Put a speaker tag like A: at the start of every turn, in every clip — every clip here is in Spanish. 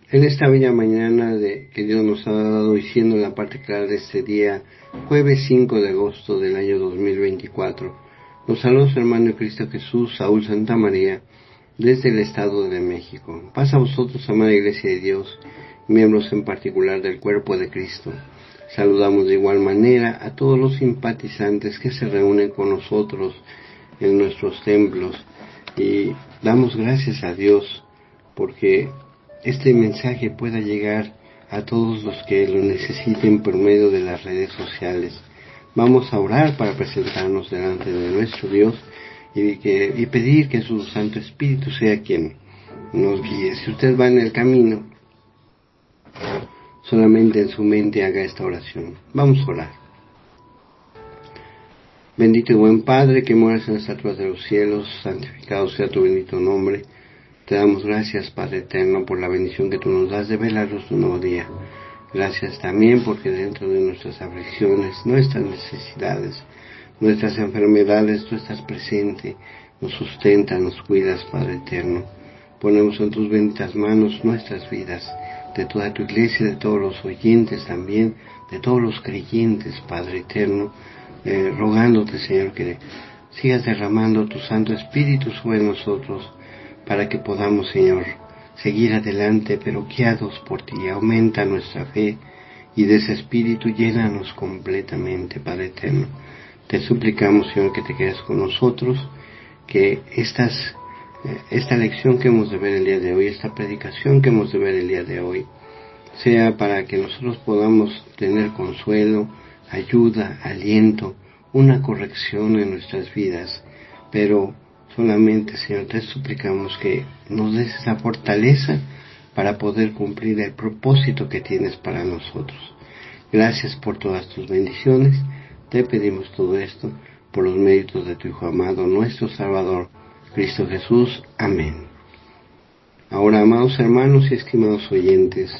A: En esta bella mañana que Dios nos ha dado y siendo la parte clara de este día, jueves 5 de agosto del año 2024, nos saluda su hermano en Cristo Jesús, Saúl Santa María, desde el Estado de México. Paz a vosotros, amada Iglesia de Dios, miembros en particular del cuerpo de Cristo. Saludamos de igual manera a todos los simpatizantes que se reúnen con nosotros en nuestros templos y damos gracias a Dios porque este mensaje pueda llegar a todos los que lo necesiten por medio de las redes sociales. Vamos a orar para presentarnos delante de nuestro Dios y pedir que su Santo Espíritu sea quien nos guíe. Si usted va en el camino, solamente en su mente haga esta oración. Vamos a orar. Bendito y buen Padre, que moras en las alturas de los cielos, santificado sea tu bendito nombre. Te damos gracias, Padre eterno, por la bendición que tú nos das de velarnos un nuevo día. Gracias también porque dentro de nuestras aflicciones, nuestras necesidades, nuestras enfermedades, tú estás presente, nos sustentas, nos cuidas, Padre eterno. Ponemos en tus benditas manos nuestras vidas, de toda tu iglesia, de todos los oyentes también, de todos los creyentes, Padre eterno, rogándote, Señor, que sigas derramando tu Santo Espíritu sobre nosotros, para que podamos, Señor, seguir adelante, pero guiados por ti. Aumenta nuestra fe y de ese Espíritu llénanos completamente, Padre eterno. Te suplicamos, Señor, que te quedes con nosotros, que esta lección que hemos de ver el día de hoy, esta predicación que hemos de ver el día de hoy, sea para que nosotros podamos tener consuelo, ayuda, aliento, una corrección en nuestras vidas, pero solamente, Señor, te suplicamos que nos des esa fortaleza para poder cumplir el propósito que tienes para nosotros. Gracias por todas tus bendiciones. Te pedimos todo esto por los méritos de tu Hijo amado, nuestro Salvador, Cristo Jesús. Amén. Ahora, amados hermanos y estimados oyentes,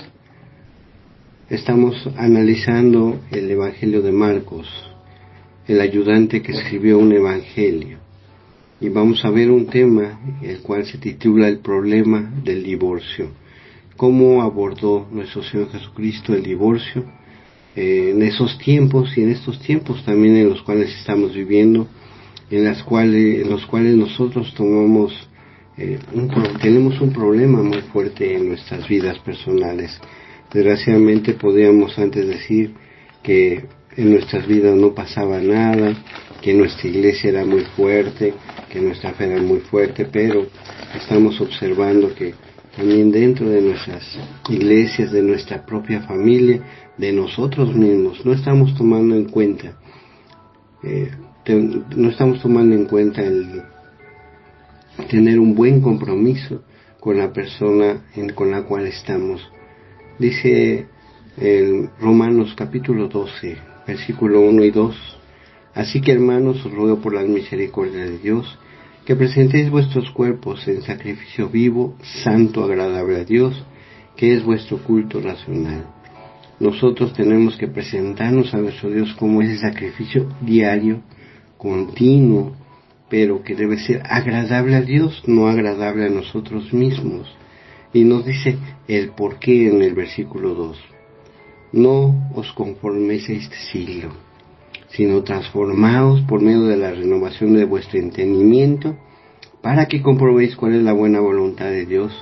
A: estamos analizando el Evangelio de Marcos, el ayudante que escribió un evangelio. Y vamos a ver un tema, el cual se titula El problema del divorcio. ¿Cómo abordó nuestro Señor Jesucristo el divorcio en esos tiempos y en estos tiempos también en los cuales estamos viviendo, en los cuales nosotros tenemos un problema muy fuerte en nuestras vidas personales? Desgraciadamente podríamos antes decir que en nuestras vidas no pasaba nada, que nuestra iglesia era muy fuerte, que nuestra fe era muy fuerte, pero estamos observando que también dentro de nuestras iglesias, de nuestra propia familia, de nosotros mismos, no estamos tomando en cuenta el tener un buen compromiso con la persona con la cual estamos. Dice en Romanos capítulo 12, versículo 1 y 2, así que, hermanos, os ruego por las misericordias de Dios, que presentéis vuestros cuerpos en sacrificio vivo, santo, agradable a Dios, que es vuestro culto racional. Nosotros tenemos que presentarnos a nuestro Dios como ese sacrificio diario, continuo, pero que debe ser agradable a Dios, no agradable a nosotros mismos. Y nos dice el porqué en el versículo 2. No os conforméis a este siglo, sino transformaos por medio de la renovación de vuestro entendimiento, para que comprobéis cuál es la buena voluntad de Dios,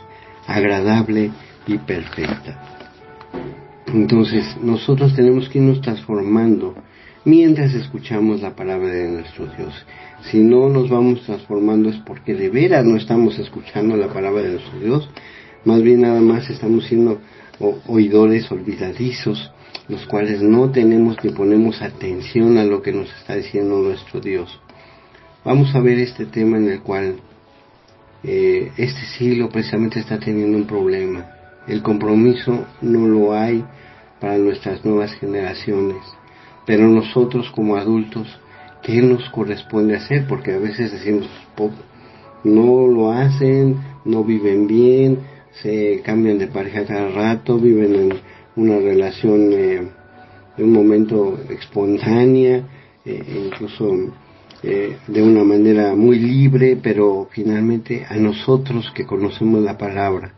A: agradable y perfecta. Entonces, nosotros tenemos que irnos transformando mientras escuchamos la palabra de nuestro Dios. Si no nos vamos transformando es porque de veras no estamos escuchando la palabra de nuestro Dios, más bien nada más estamos siendo oidores olvidadizos, los cuales no tenemos ni ponemos atención a lo que nos está diciendo nuestro Dios. Vamos a ver este tema en el cual este siglo precisamente está teniendo un problema. El compromiso no lo hay para nuestras nuevas generaciones, pero nosotros como adultos, ¿qué nos corresponde hacer? Porque a veces decimos, no lo hacen, no viven bien, se cambian de pareja cada rato, viven en una relación de un momento espontánea, incluso de una manera muy libre, pero finalmente a nosotros que conocemos la palabra,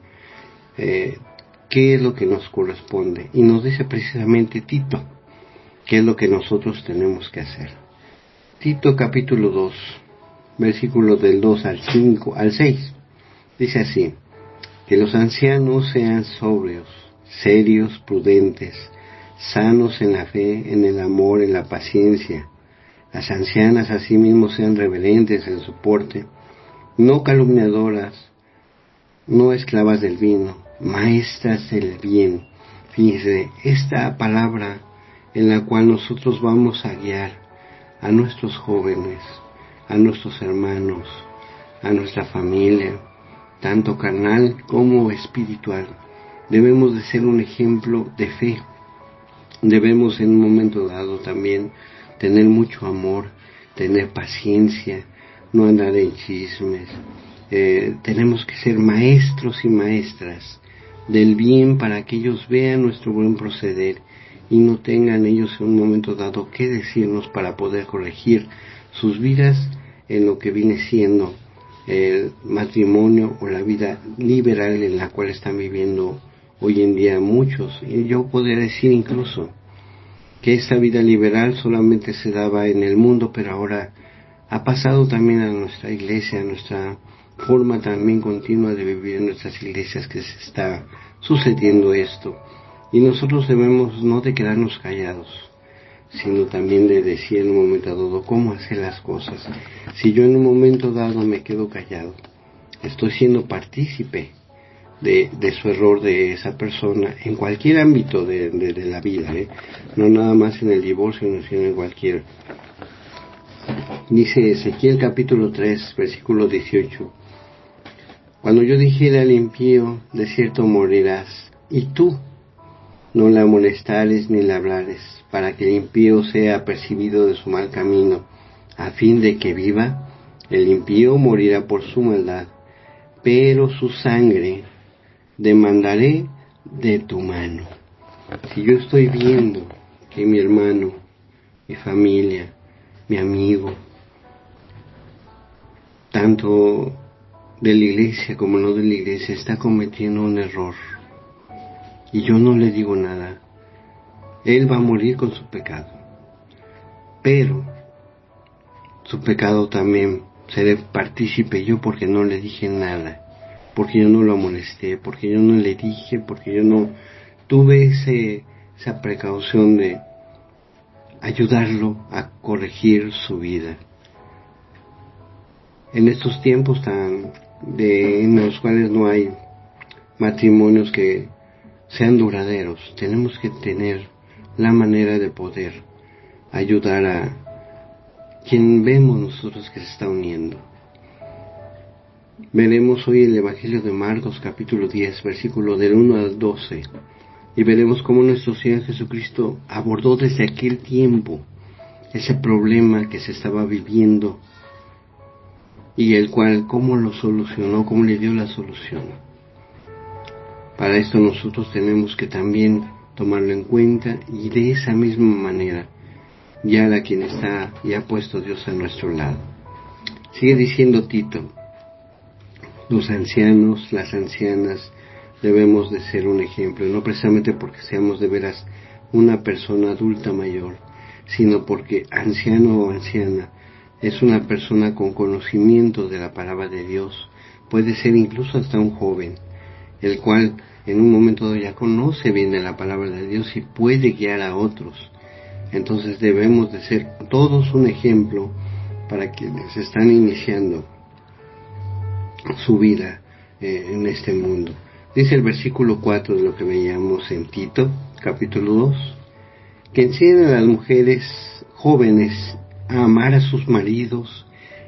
A: qué es lo que nos corresponde. Y nos dice precisamente Tito, qué es lo que nosotros tenemos que hacer. Tito capítulo 2, versículos del 2 al 5, al 6, dice así: que los ancianos sean sobrios, serios, prudentes, sanos en la fe, en el amor, en la paciencia. Las ancianas asimismo sean reverentes en su porte, no calumniadoras, no esclavas del vino, maestras del bien. Fíjense, esta palabra en la cual nosotros vamos a guiar a nuestros jóvenes, a nuestros hermanos, a nuestra familia, tanto carnal como espiritual. Debemos de ser un ejemplo de fe. Debemos en un momento dado también tener mucho amor, tener paciencia, no andar en chismes. Tenemos que ser maestros y maestras del bien para que ellos vean nuestro buen proceder y no tengan ellos en un momento dado que decirnos para poder corregir sus vidas en lo que viene siendo el matrimonio o la vida liberal en la cual están viviendo hoy en día muchos. Y yo podría decir incluso que esta vida liberal solamente se daba en el mundo, pero ahora ha pasado también a nuestra iglesia, a nuestra forma también continua de vivir en nuestras iglesias, que se está sucediendo esto. Y nosotros debemos no de quedarnos callados, sino también de decir en un momento dado cómo hacer las cosas. Si yo en un momento dado me quedo callado, estoy siendo partícipe de su error de esa persona en cualquier ámbito de la vida, no nada más en el divorcio, sino en cualquier. Dice Ezequiel capítulo 3, versículo 18: cuando yo dijera al impío, de cierto morirás, y tú no le amonestares ni le hablares, para que el impío sea apercibido de su mal camino, a fin de que viva, el impío morirá por su maldad, pero su sangre demandaré de tu mano. Si yo estoy viendo que mi hermano, mi familia, mi amigo, tanto de la iglesia como no de la iglesia, está cometiendo un error, y yo no le digo nada, él va a morir con su pecado, pero su pecado también seré partícipe yo, porque no le dije nada, porque yo no lo amonesté, porque yo no le dije, porque yo no tuve esa precaución de ayudarlo a corregir su vida. En estos tiempos en los cuales no hay matrimonios que sean duraderos, tenemos que tener la manera de poder ayudar a quien vemos nosotros que se está uniendo. Veremos hoy el Evangelio de Marcos capítulo 10, versículo del 1 al 12, y veremos cómo nuestro Señor Jesucristo abordó desde aquel tiempo ese problema que se estaba viviendo, y el cual cómo lo solucionó, cómo le dio la solución. Para esto nosotros tenemos que también tomarlo en cuenta, y de esa misma manera guiar a quien está y ha puesto Dios a nuestro lado. Sigue diciendo Tito: los ancianos, las ancianas, debemos de ser un ejemplo, no precisamente porque seamos de veras una persona adulta mayor, sino porque anciano o anciana es una persona con conocimiento de la palabra de Dios. Puede ser incluso hasta un joven, el cual en un momento dado ya conoce bien de la palabra de Dios y puede guiar a otros. Entonces debemos de ser todos un ejemplo para quienes están iniciando su vida en este mundo. Dice el versículo 4 de lo que veíamos en Tito, capítulo 2, que enseñen a las mujeres jóvenes a amar a sus maridos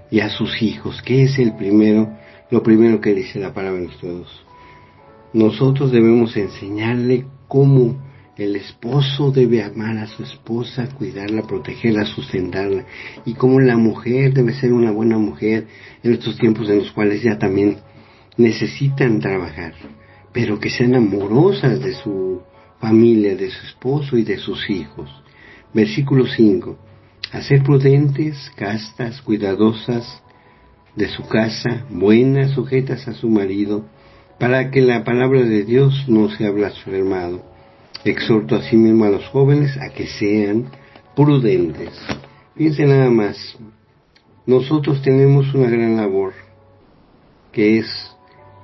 A: y a sus hijos, que es lo primero que dice la palabra de Dios. Nosotros debemos enseñarle cómo el esposo debe amar a su esposa, cuidarla, protegerla, sustentarla, y cómo la mujer debe ser una buena mujer en estos tiempos en los cuales ya también necesitan trabajar, pero que sean amorosas de su familia, de su esposo y de sus hijos. Versículo 5: a ser prudentes, castas, cuidadosas de su casa, buenas, sujetas a su marido, para que la palabra de Dios no sea blasfemado. Exhorto asimismo a los jóvenes a que sean prudentes. Fíjense nada más, nosotros tenemos una gran labor, que es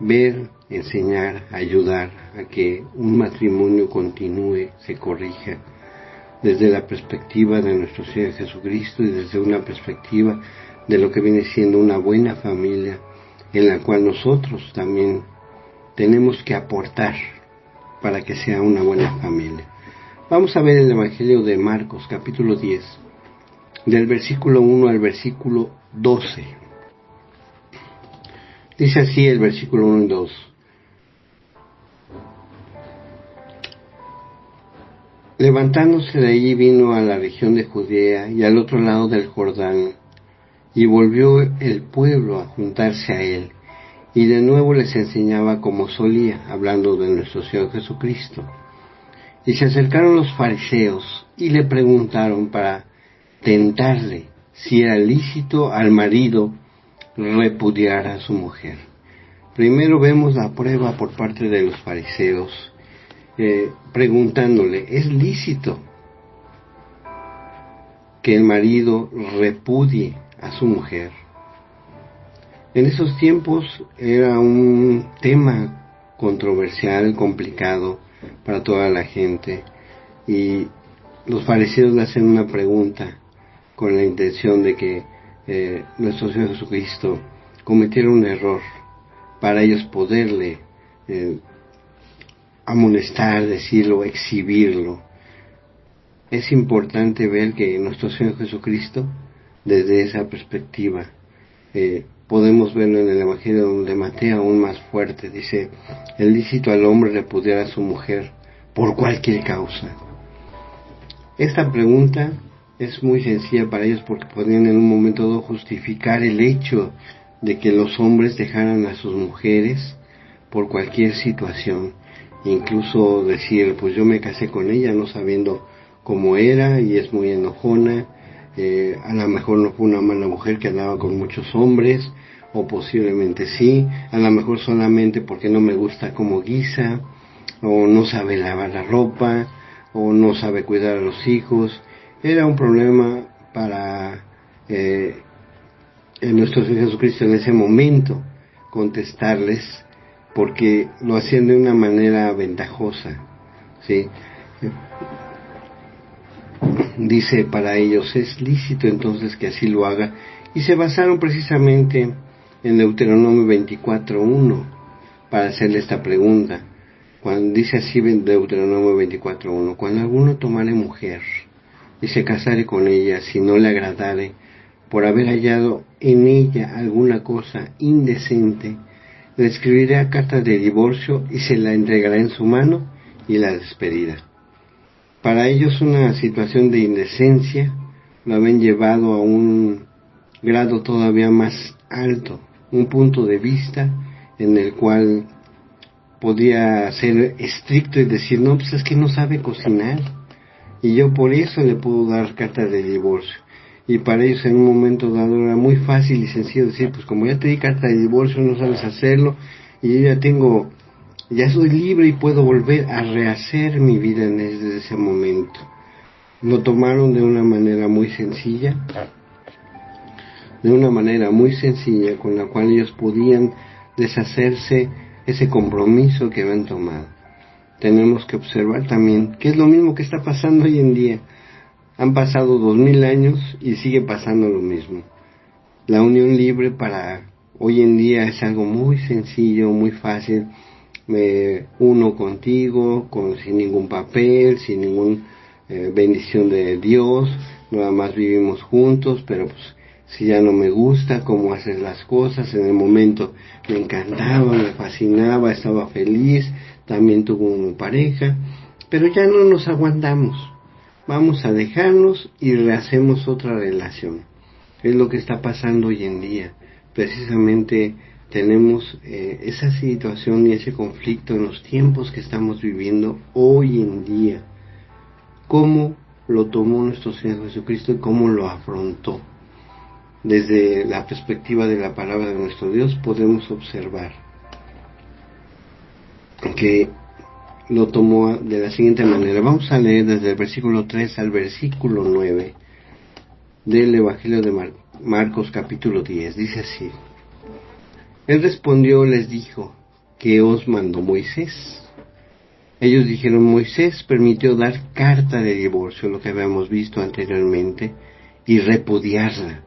A: ver, enseñar, ayudar a que un matrimonio continúe, se corrija, desde la perspectiva de nuestro Señor Jesucristo y desde una perspectiva de lo que viene siendo una buena familia, en la cual nosotros también tenemos que aportar para que sea una buena familia. Vamos a ver el Evangelio de Marcos, capítulo 10, del versículo 1 al versículo 12. Dice así el versículo 1 y 2. Levantándose de allí vino a la región de Judea y al otro lado del Jordán, y volvió el pueblo a juntarse a él, y de nuevo les enseñaba como solía, hablando de nuestro Señor Jesucristo. Y se acercaron los fariseos y le preguntaron para tentarle si era lícito al marido repudiar a su mujer. Primero vemos la prueba por parte de los fariseos, preguntándole, ¿es lícito que el marido repudie a su mujer? En esos tiempos era un tema controversial, complicado para toda la gente, y los fariseos le hacen una pregunta con la intención de que nuestro Señor Jesucristo cometiera un error para ellos poderle amonestar, decirlo, exhibirlo. Es importante ver que nuestro Señor Jesucristo, desde esa perspectiva, podemos verlo en el Evangelio de Mateo aún más fuerte. Dice, es lícito al hombre repudiar a su mujer por cualquier causa. Esta pregunta es muy sencilla para ellos porque podían en un momento dado justificar el hecho de que los hombres dejaran a sus mujeres por cualquier situación. Incluso decir, pues yo me casé con ella no sabiendo cómo era y es muy enojona, a lo mejor no fue una mala mujer que andaba con muchos hombres, o posiblemente sí, a lo mejor solamente porque no me gusta cómo guisa, o no sabe lavar la ropa, o no sabe cuidar a los hijos. Era un problema para nuestro Señor Jesucristo en ese momento contestarles, porque lo hacían de una manera ventajosa, ¿sí? Dice para ellos, es lícito entonces que así lo haga, y se basaron precisamente en Deuteronomio 24:1 para hacerle esta pregunta. Cuando dice así en Deuteronomio 24:1, cuando alguno tomare mujer y se casare con ella, si no le agradare, por haber hallado en ella alguna cosa indecente, le escribirá carta de divorcio y se la entregará en su mano y la despedirá. Para ellos una situación de indecencia lo habían llevado a un grado todavía más alto, un punto de vista en el cual podía ser estricto y decir, no, pues es que no sabe cocinar y yo por eso le puedo dar carta de divorcio. Y para ellos en un momento dado era muy fácil y sencillo decir, pues como ya te di carta de divorcio, no sabes hacerlo, y yo ya soy libre y puedo volver a rehacer mi vida desde ese momento. Lo tomaron de una manera muy sencilla, con la cual ellos podían deshacerse ese compromiso que habían tomado. Tenemos que observar también que es lo mismo que está pasando hoy en día. Han pasado 2000 años y sigue pasando lo mismo. La unión libre para hoy en día es algo muy sencillo, muy fácil. Me uno contigo, sin ningún papel, sin ninguna bendición de Dios, nada más vivimos juntos, pero pues si ya no me gusta cómo haces las cosas, en el momento me encantaba, me fascinaba, estaba feliz, también tuve una pareja, pero ya no nos aguantamos. Vamos a dejarnos y rehacemos otra relación. Es lo que está pasando hoy en día. Precisamente tenemos esa situación y ese conflicto en los tiempos que estamos viviendo hoy en día. ¿Cómo lo tomó nuestro Señor Jesucristo y cómo lo afrontó? Desde la perspectiva de la palabra de nuestro Dios podemos observar que lo tomó de la siguiente manera. Vamos a leer desde el versículo 3 al versículo 9 del Evangelio de Marcos capítulo 10. Dice así: Él respondió, les dijo: ¿qué os mandó Moisés? Ellos dijeron: Moisés permitió dar carta de divorcio, lo que habíamos visto anteriormente, y repudiarla.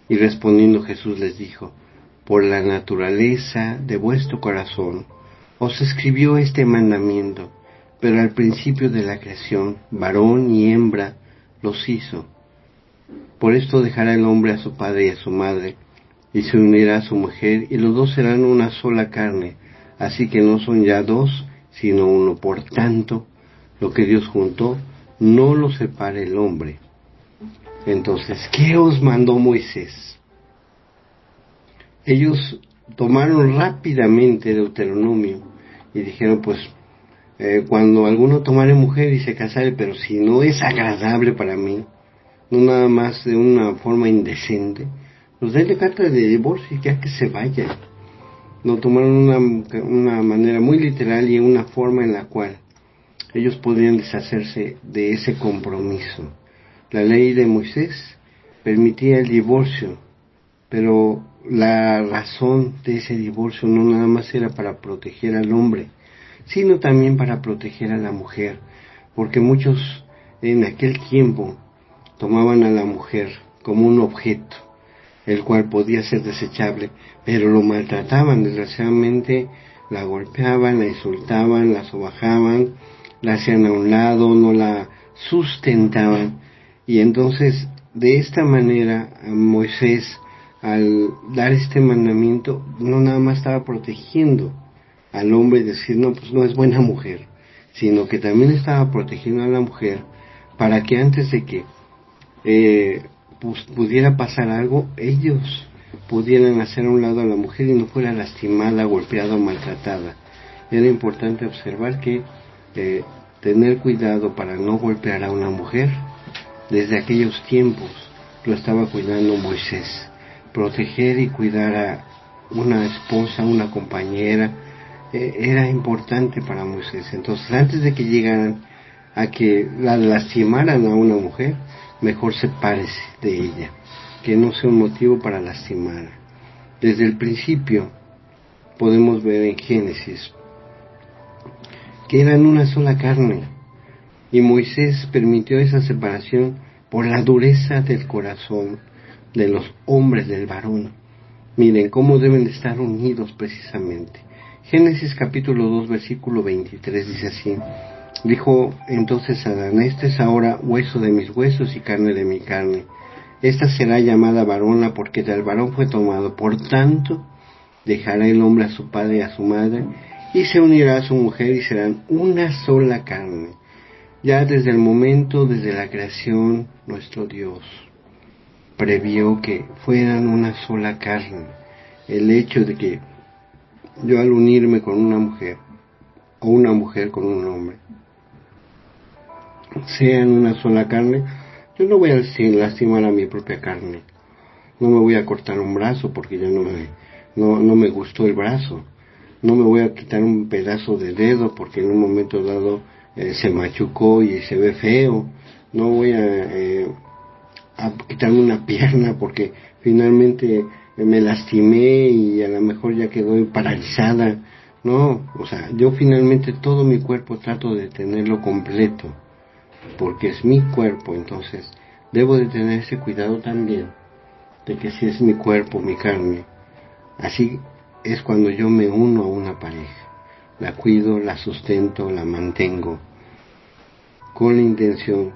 A: Y respondiendo Jesús les dijo: por la naturaleza de vuestro corazón os escribió este mandamiento, pero al principio de la creación, varón y hembra los hizo. Por esto dejará el hombre a su padre y a su madre, y se unirá a su mujer, y los dos serán una sola carne. Así que no son ya dos, sino uno. Por tanto, lo que Dios juntó, no lo separe el hombre. Entonces, ¿qué os mandó Moisés? Ellos tomaron rápidamente Deuteronomio y dijeron, pues, cuando alguno tomare mujer y se casare, pero si no es agradable para mí, no nada más de una forma indecente, pues denle carta de divorcio y ya que se vaya. Lo tomaron una manera muy literal y una forma en la cual ellos podrían deshacerse de ese compromiso. La ley de Moisés permitía el divorcio, pero la razón de ese divorcio no nada más era para proteger al hombre, sino también para proteger a la mujer, porque muchos en aquel tiempo tomaban a la mujer como un objeto, el cual podía ser desechable, pero lo maltrataban, desgraciadamente la golpeaban, la insultaban, la sobajaban, la hacían a un lado, no la sustentaban, y entonces de esta manera Moisés, al dar este mandamiento, no nada más estaba protegiendo al hombre y decir, no, pues no es buena mujer, sino que también estaba protegiendo a la mujer para que antes de que pues pudiera pasar algo, ellos pudieran hacer a un lado a la mujer y no fuera lastimada, golpeada o maltratada. Era importante observar que tener cuidado para no golpear a una mujer, desde aquellos tiempos lo estaba cuidando Moisés. Proteger y cuidar a una esposa, una compañera, era importante para Moisés. Entonces, antes de que llegaran a que la lastimaran a una mujer, mejor sepárese de ella, que no sea un motivo para lastimar. Desde el principio podemos ver en Génesis que eran una sola carne, y Moisés permitió esa separación por la dureza del corazón de los hombres, del varón. Miren cómo deben estar unidos precisamente. Génesis capítulo 2 versículo 23 dice así: dijo entonces Adán: este es ahora hueso de mis huesos y carne de mi carne. Esta será llamada varona, porque del varón fue tomado. Por tanto, dejará el hombre a su padre y a su madre, y se unirá a su mujer, y serán una sola carne. Ya desde el momento, desde la creación, nuestro Dios previó que fueran una sola carne. El hecho de que yo, al unirme con una mujer, o una mujer con un hombre, sean una sola carne, yo no voy a lastimar a mi propia carne. No me voy a cortar un brazo porque ya no me gustó el brazo. No me voy a quitar un pedazo de dedo porque en un momento dado se machucó y se ve feo. No voy a quitarme una pierna porque finalmente me lastimé y a lo mejor ya quedó paralizada. No, o sea, yo finalmente todo mi cuerpo trato de tenerlo completo, porque es mi cuerpo. Entonces debo de tener ese cuidado también, de que si es mi cuerpo, mi carne, así es cuando yo me uno a una pareja. La cuido, la sustento, la mantengo, con la intención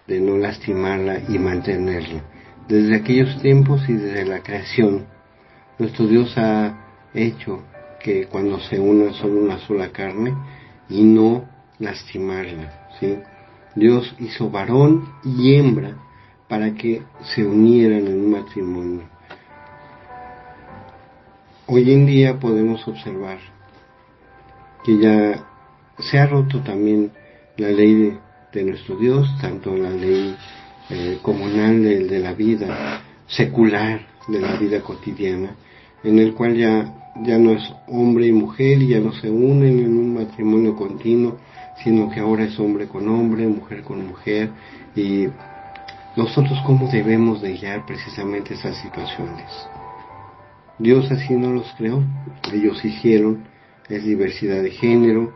A: de no lastimarla y mantenerla. Desde aquellos tiempos y desde la creación, nuestro Dios ha hecho que cuando se unan son una sola carne y no lastimarla, ¿sí? Dios hizo varón y hembra para que se unieran en un matrimonio. Hoy en día podemos observar que ya se ha roto también la ley de nuestro Dios, tanto la ley comunal de la vida secular, de la vida cotidiana, en el cual ya no es hombre y mujer y ya no se unen en un matrimonio continuo, sino que ahora es hombre con hombre, mujer con mujer. Y nosotros, ¿cómo debemos de guiar precisamente esas situaciones? Dios así no los creó, ellos hicieron, es diversidad de género.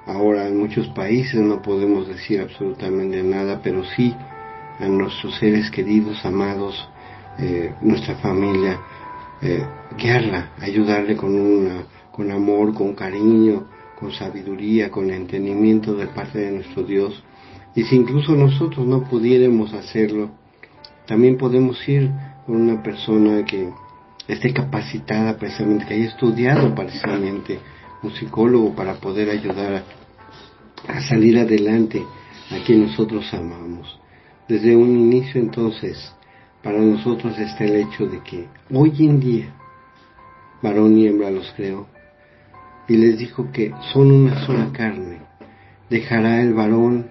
A: Ahora en muchos países no podemos decir absolutamente nada, pero sí a nuestros seres queridos, amados, nuestra familia, guiarla, ayudarle con amor, con cariño, con sabiduría, con entendimiento de parte de nuestro Dios. Y si incluso nosotros no pudiéramos hacerlo, también podemos ir con una persona que esté capacitada precisamente, que haya estudiado precisamente, un psicólogo, para poder ayudar a salir adelante a quien nosotros amamos. Desde un inicio, entonces, para nosotros está el hecho de que hoy en día varón y hembra los creó y les dijo que son una sola carne. Dejará el varón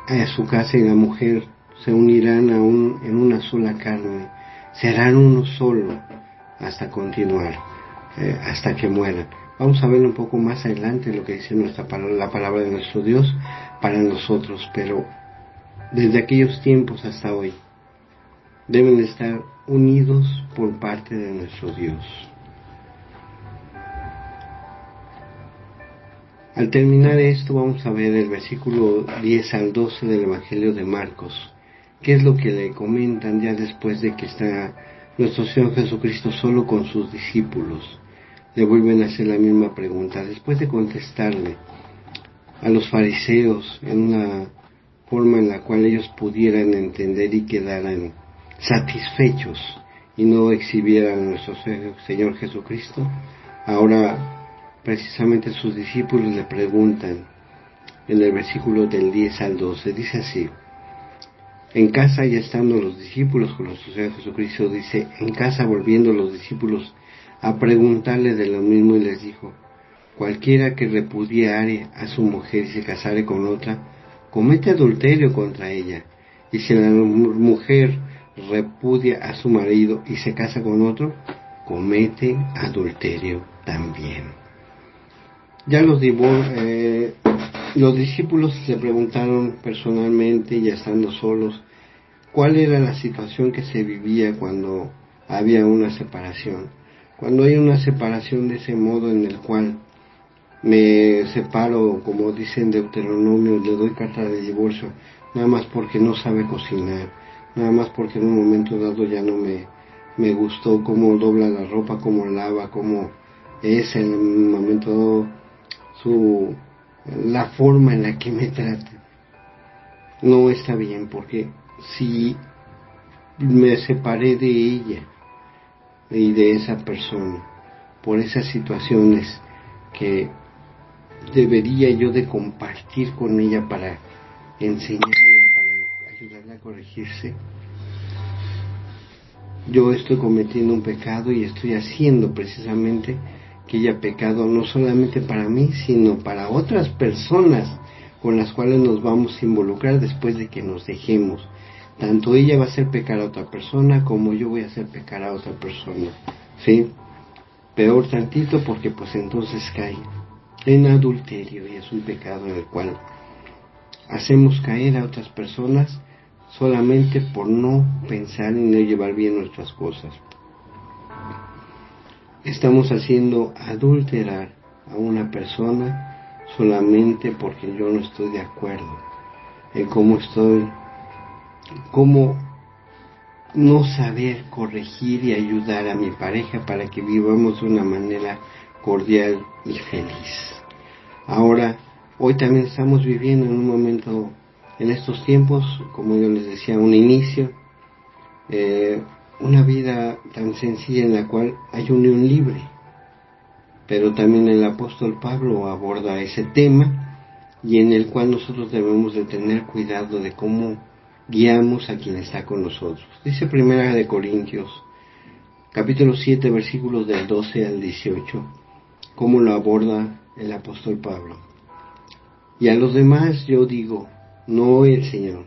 A: a su casa y la mujer se unirán en una sola carne, serán uno solo hasta continuar, hasta que mueran. Vamos a ver un poco más adelante lo que dice la palabra de nuestro Dios para nosotros, pero desde aquellos tiempos hasta hoy deben estar unidos por parte de nuestro Dios. Al terminar esto, vamos a ver el versículo 10 al 12 del Evangelio de Marcos. ¿Qué es lo que le comentan ya después de que está nuestro Señor Jesucristo solo con sus discípulos? Le vuelven a hacer la misma pregunta. Después de contestarle a los fariseos en una forma en la cual ellos pudieran entender y quedaran satisfechos y no exhibieran a nuestro Señor Jesucristo, ahora precisamente sus discípulos le preguntan en el versículo del 10 al 12, dice así: en casa, ya estando los discípulos con nuestro Señor Jesucristo, dice, en casa volviendo los discípulos a preguntarle de lo mismo, y les dijo: cualquiera que repudiare a su mujer y se casare con otra, comete adulterio contra ella, y si la mujer repudia a su marido y se casa con otro, comete adulterio también. Ya los discípulos le preguntaron personalmente, ya estando solos, cuál era la situación que se vivía cuando había una separación. Cuando hay una separación de ese modo en el cual me separo, como dice en Deuteronomio, le doy carta de divorcio, nada más porque no sabe cocinar, nada más porque en un momento dado ya no me gustó cómo dobla la ropa, cómo lava, cómo es en un momento dado la forma en la que me trata. No está bien, porque si me separé de ella y de esa persona por esas situaciones que debería yo de compartir con ella para enseñarla, para ayudarla a corregirse, yo estoy cometiendo un pecado y estoy haciendo precisamente que haya pecado no solamente para mí, sino para otras personas con las cuales nos vamos a involucrar después de que nos dejemos. Tanto ella va a hacer pecar a otra persona como yo voy a hacer pecar a otra persona, ¿sí? Peor tantito, porque pues entonces cae en adulterio, y es un pecado en el cual hacemos caer a otras personas solamente por no pensar y no llevar bien nuestras cosas. Estamos haciendo adulterar a una persona solamente porque yo no estoy de acuerdo en cómo no saber corregir y ayudar a mi pareja para que vivamos de una manera cordial y feliz. Ahora, hoy también estamos viviendo en un momento, en estos tiempos, como yo les decía, un inicio, una vida tan sencilla en la cual hay unión libre, pero también el apóstol Pablo aborda ese tema, y en el cual nosotros debemos de tener cuidado de cómo guiamos a quien está con nosotros. Dice Primera de Corintios, capítulo 7, versículos del 12 al 18, cómo lo aborda el apóstol Pablo. Y a los demás yo digo, no el Señor,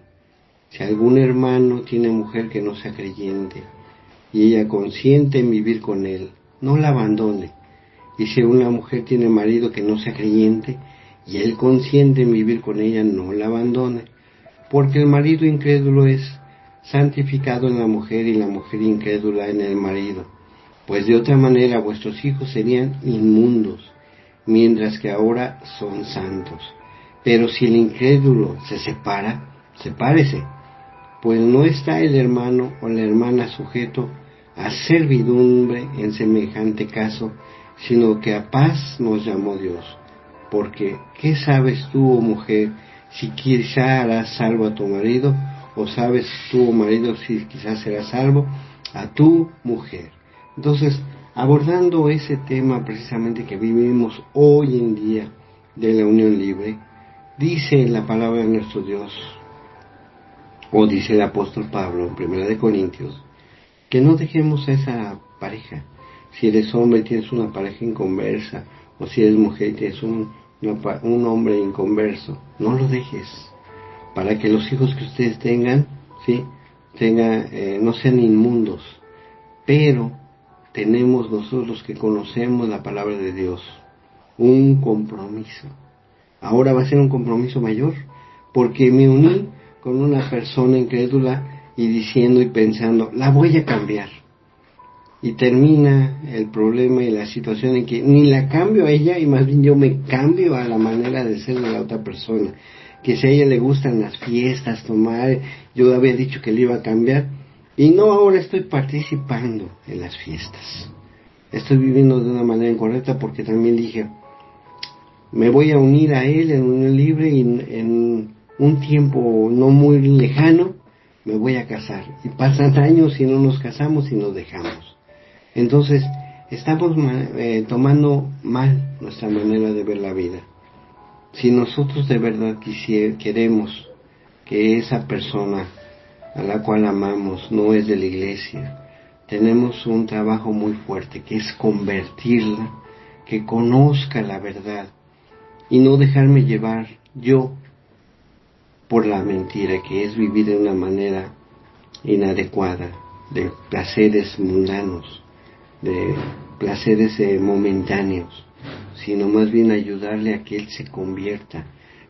A: si algún hermano tiene mujer que no sea creyente, y ella consiente en vivir con él, no la abandone. Y si una mujer tiene marido que no sea creyente, y él consiente en vivir con ella, no la abandone, porque el marido incrédulo es santificado en la mujer y la mujer incrédula en el marido, pues de otra manera vuestros hijos serían inmundos, mientras que ahora son santos. Pero si el incrédulo se separa, sepárese, pues no está el hermano o la hermana sujeto a servidumbre en semejante caso, sino que a paz nos llamó Dios. Porque, ¿qué sabes tú, oh mujer, si quizá harás salvo a tu marido? ¿O sabes tú, oh marido, si quizás serás salvo a tu mujer? Entonces, abordando ese tema precisamente que vivimos hoy en día de la unión libre, dice la palabra de nuestro Dios, o dice el apóstol Pablo en 1 Corintios, que no dejemos a esa pareja. Si eres hombre y tienes una pareja inconversa, o si eres mujer y tienes un hombre inconverso, no lo dejes, para que los hijos que ustedes tengan, ¿sí? No sean inmundos. Pero tenemos nosotros los que conocemos la palabra de Dios un compromiso. Ahora va a ser un compromiso mayor, porque me uní con una persona incrédula y diciendo y pensando, la voy a cambiar. Y termina el problema y la situación en que ni la cambio a ella, y más bien yo me cambio a la manera de ser de la otra persona. Que si a ella le gustan las fiestas, tomar, yo había dicho que le iba a cambiar, y no, ahora estoy participando en las fiestas. Estoy viviendo de una manera incorrecta porque también dije, me voy a unir a él en unión libre y en un tiempo no muy lejano me voy a casar. Y pasan años y no nos casamos y nos dejamos. Entonces, estamos tomando mal nuestra manera de ver la vida. Si nosotros de verdad queremos que esa persona a la cual amamos no es de la iglesia, tenemos un trabajo muy fuerte que es convertirla, que conozca la verdad y no dejarme llevar yo por la mentira, que es vivir de una manera inadecuada, de placeres mundanos, de placeres momentáneos, sino más bien ayudarle a que él se convierta.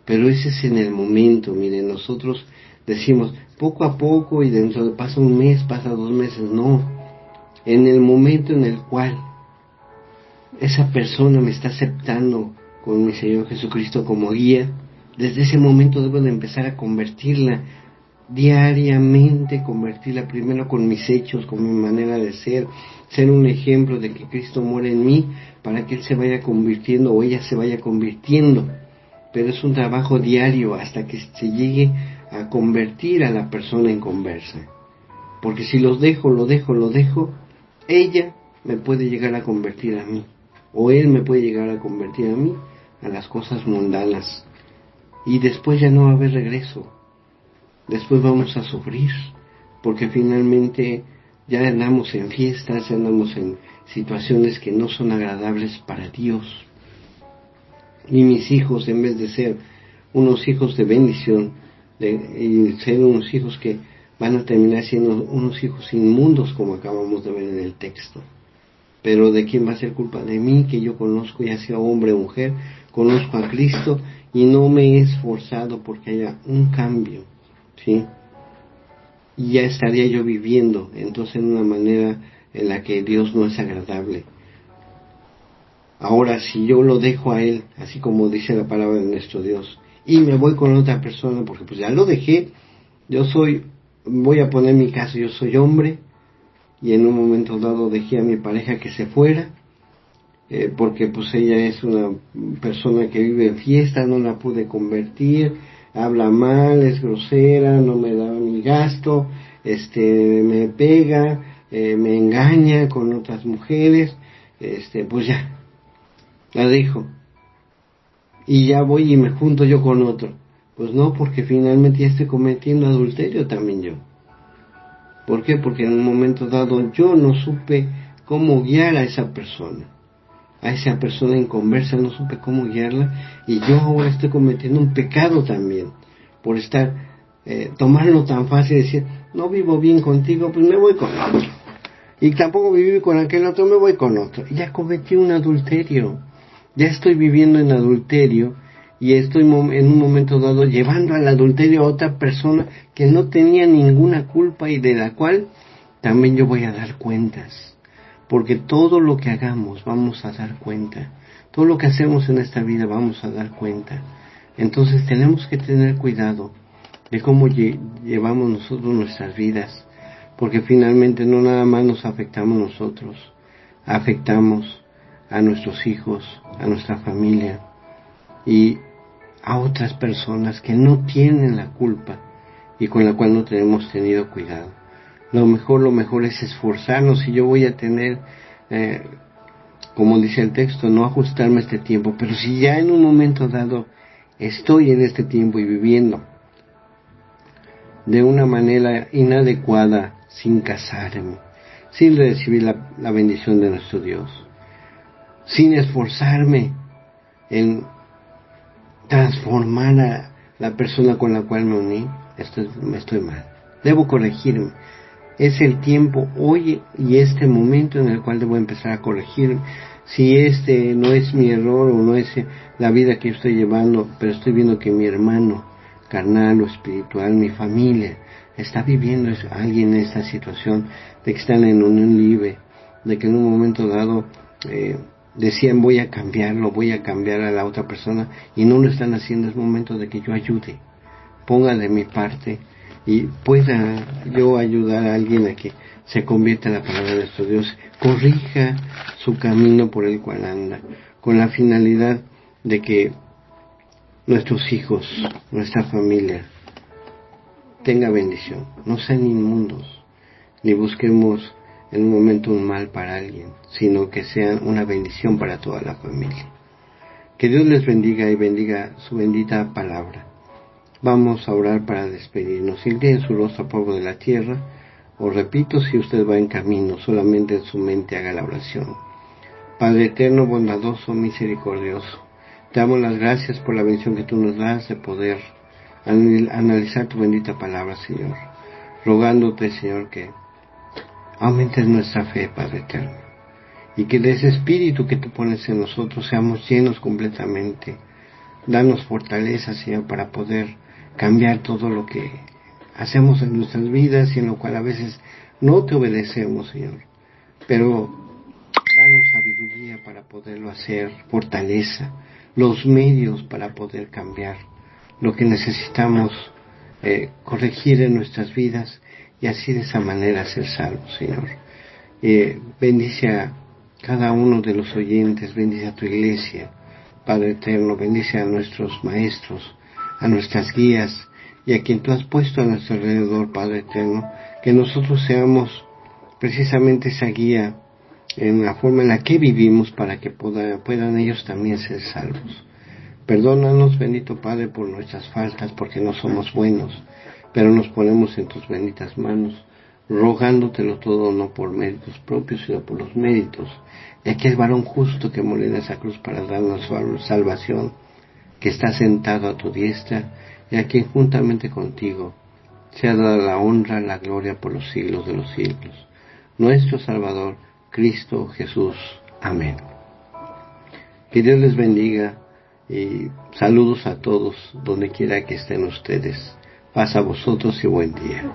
A: Pero ese es en el momento. Miren, nosotros decimos poco a poco y dentro de pasa un mes, pasa 2 meses, no, en el momento en el cual esa persona me está aceptando con mi Señor Jesucristo como guía, desde ese momento debo de empezar a convertirla diariamente, convertirla primero con mis hechos, con mi manera de ser un ejemplo de que Cristo muere en mí para que Él se vaya convirtiendo o ella se vaya convirtiendo. Pero es un trabajo diario hasta que se llegue a convertir a la persona en conversa. Porque si lo dejo, ella me puede llegar a convertir a mí, o él me puede llegar a convertir a mí a las cosas mundanas. Y después ya no va a haber regreso. Después vamos a sufrir, porque finalmente ya andamos en fiestas, ya andamos en situaciones que no son agradables para Dios. Y mis hijos, en vez de ser unos hijos de bendición, y ser unos hijos que van a terminar siendo unos hijos inmundos, como acabamos de ver en el texto. Pero ¿de quién va a ser culpa? De mí, que yo conozco, ya sea hombre o mujer, conozco a Cristo y no me he esforzado porque haya un cambio, ¿sí? Y ya estaría yo viviendo entonces en una manera en la que Dios no es agradable. Ahora, si yo lo dejo a Él, así como dice la palabra de nuestro Dios, y me voy con otra persona, porque pues ya lo dejé, voy a poner mi caso, yo soy hombre, y en un momento dado dejé a mi pareja que se fuera, porque pues ella es una persona que vive en fiesta, no la pude convertir, habla mal, es grosera, no me da mi gasto, me pega, me engaña con otras mujeres, pues ya, la dejo. Y ya voy y me junto yo con otro. Pues no, porque finalmente ya estoy cometiendo adulterio también yo. ¿Por qué? Porque en un momento dado yo no supe cómo guiar a esa persona inconversa, no supe cómo guiarla, y yo ahora estoy cometiendo un pecado también, por tomarlo tan fácil y decir, no vivo bien contigo, pues me voy con otro. Y tampoco viví con aquel otro, me voy con otro. Ya cometí un adulterio. Ya estoy viviendo en adulterio y estoy en un momento dado llevando al adulterio a otra persona que no tenía ninguna culpa y de la cual también yo voy a dar cuentas. Porque todo lo que hagamos vamos a dar cuenta. Todo lo que hacemos en esta vida vamos a dar cuenta. Entonces tenemos que tener cuidado de cómo llevamos nosotros nuestras vidas. Porque finalmente no nada más nos afectamos nosotros, afectamos a nuestros hijos, a nuestra familia y a otras personas que no tienen la culpa y con la cual no tenemos tenido cuidado. Lo mejor es esforzarnos. Y yo voy a tener, como dice el texto, no ajustarme a este tiempo, pero si ya en un momento dado estoy en este tiempo y viviendo de una manera inadecuada, sin casarme, sin recibir la bendición de nuestro Dios, sin esforzarme en transformar a la persona con la cual me uní, estoy mal. Debo corregirme. Es el tiempo hoy y este momento en el cual debo empezar a corregirme. Si este no es mi error o no es la vida que yo estoy llevando, pero estoy viendo que mi hermano carnal o espiritual, mi familia, está viviendo alguien en esta situación, de que están en unión libre, de que en un momento dado decían voy a cambiarlo, voy a cambiar a la otra persona y no lo están haciendo. Es momento de que yo ayude, ponga de mi parte y pueda yo ayudar a alguien a que se convierta en la palabra de nuestro Dios, corrija su camino por el cual anda, con la finalidad de que nuestros hijos, nuestra familia, tenga bendición. No sean inmundos, ni busquemos en un momento un mal para alguien, sino que sean una bendición para toda la familia. Que Dios les bendiga y bendiga su bendita palabra. Vamos a orar para despedirnos. Incline su rostro, polvo de la tierra. Os repito, si usted va en camino, solamente en su mente haga la oración. Padre eterno, bondadoso, misericordioso, te damos las gracias por la bendición que tú nos das de poder analizar tu bendita palabra, Señor. Rogándote, Señor, que aumentes nuestra fe, Padre eterno, y que de ese espíritu que tú pones en nosotros seamos llenos completamente. Danos fortaleza, Señor, para poder cambiar todo lo que hacemos en nuestras vidas y en lo cual a veces no te obedecemos, Señor. Pero danos sabiduría para poderlo hacer, fortaleza, los medios para poder cambiar lo que necesitamos corregir en nuestras vidas y así de esa manera ser salvos, Señor. Bendice a cada uno de los oyentes, bendice a tu iglesia, Padre eterno, bendice a nuestros maestros, a nuestras guías y a quien tú has puesto a nuestro alrededor, Padre eterno, que nosotros seamos precisamente esa guía en la forma en la que vivimos para que puedan ellos también ser salvos. Perdónanos, bendito Padre, por nuestras faltas, porque no somos buenos, pero nos ponemos en tus benditas manos, rogándotelo todo, no por méritos propios, sino por los méritos de aquel varón justo que murió en esa cruz para darnos salvación, que está sentado a tu diestra, y a quien juntamente contigo sea dada la honra, la gloria por los siglos de los siglos. Nuestro Salvador, Cristo Jesús. Amén. Que Dios les bendiga y saludos a todos donde quiera que estén ustedes. Paz a vosotros y buen día.